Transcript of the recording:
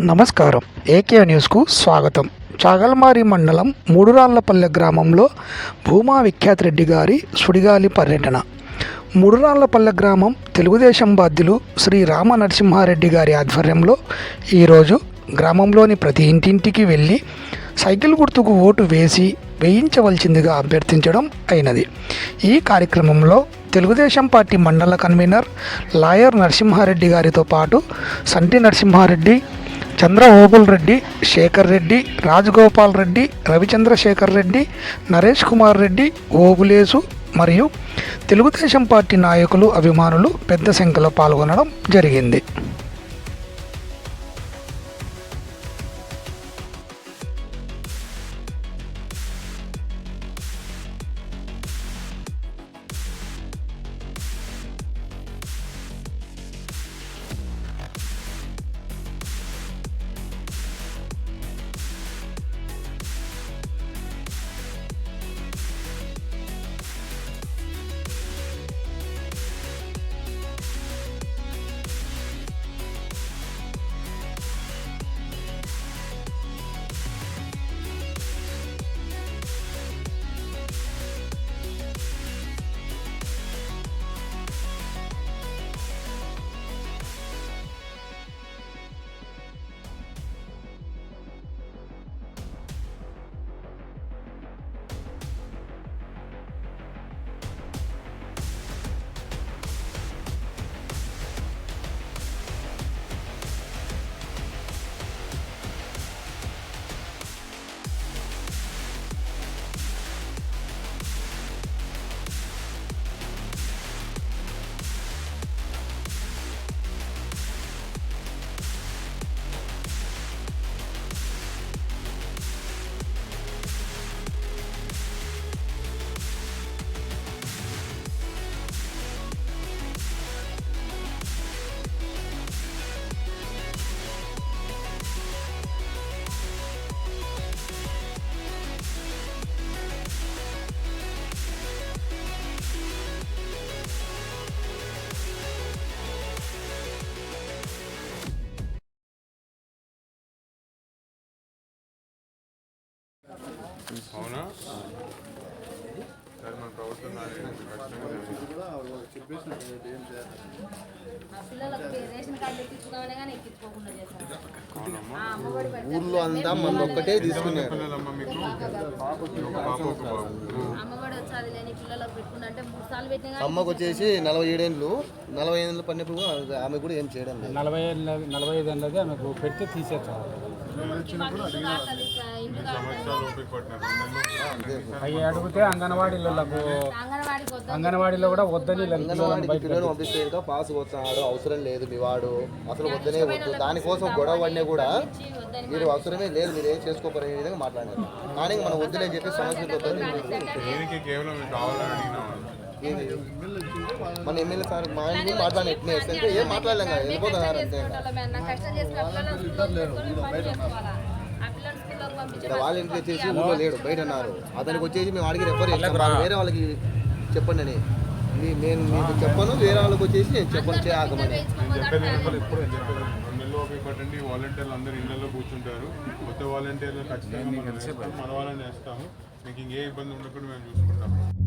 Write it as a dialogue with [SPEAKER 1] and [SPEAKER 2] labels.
[SPEAKER 1] నమస్కారం. ఏకే న్యూస్కు స్వాగతం. చాగల్మారి మండలం మూడురాళ్లపల్లె గ్రామంలో భూమా విఖ్యాత్ రెడ్డి గారి సుడిగాలి పర్యటన. మూడురాళ్లపల్లె గ్రామం తెలుగుదేశం బాధ్యులు శ్రీ రామ నరసింహారెడ్డి గారి ఆధ్వర్యంలో ఈరోజు గ్రామంలోని ప్రతి ఇంటింటికి వెళ్ళి సైకిల్ గుర్తుకు ఓటు వేయించవలసిందిగా అభ్యర్థించడం అయినది. ఈ కార్యక్రమంలో తెలుగుదేశం పార్టీ మండల కన్వీనర్ లాయర్ నరసింహారెడ్డి గారితో పాటు సంటి నరసింహారెడ్డి, చంద్ర ఓబుల్ రెడ్డి, శేఖర్ రెడ్డి, రాజగోపాల్ రెడ్డి, రవిచంద్రశేఖర్ రెడ్డి, నరేష్ కుమార్ రెడ్డి, ఓబులేసు మరియు తెలుగుదేశం పార్టీ నాయకులు, అభిమానులు పెద్ద సంఖ్యలో పాల్గొనడం జరిగింది.
[SPEAKER 2] అవునా సార్ మన ప్రభుత్వం
[SPEAKER 3] ఊర్లో అంతా మన ఒక్కటే తీసుకున్నారు. అమ్మకు వచ్చేసి 47 ఏళ్ళు, 40 ఏళ్ళు పడినప్పుడు ఆమె కూడా ఏం చేయడం లేదు.
[SPEAKER 4] 45 ఏళ్ళది ఆమెకు పెడితే తీసేస్తారు. అవి అడిగితే అంగన్వాడీలో కూడా వద్దని
[SPEAKER 3] పిల్లలు పంపిస్తే పాస్ వస్తున్నాడు, అవసరం లేదు మీ వాడు, అసలు వద్దనే వద్దు, దానికోసం గొడవ పడినా కూడా మీరు అవసరమే లేదు, మీరు ఏం చేసుకోపోయే విధంగా మాట్లాడారు. కానీ మనం వద్దులేని చెప్పి సమస్యలు మన ఎమ్మెల్యే సార్ మా ఇంట్లో మాట్లాడి ఎట్లా వేస్తే ఏం మాట్లాడలేం కదా, వెళ్ళిపోతున్నారు అంతే. వాళ్ళ ఇంటికి వచ్చేసి ఊళ్ళో లేడు, బయట అన్నారు. అతనికి వచ్చేసి మేము అడిగి రెఫర్ చేస్తాం, వేరే వాళ్ళకి చెప్పండి అని. నేను మీకు చెప్పను, వేరే వాళ్ళకి వచ్చేసి నేను చెప్పను చేయకమని.
[SPEAKER 2] వాలంటీర్లు అందరూ ఇళ్లలో కూర్చుంటారు, కొత్త వాలంటీర్లు ఖచ్చితంగా మన వాళ్ళని వేస్తాము. మీకు ఇంకే ఇబ్బంది ఉండకుండా మేము చూసుకుంటాము.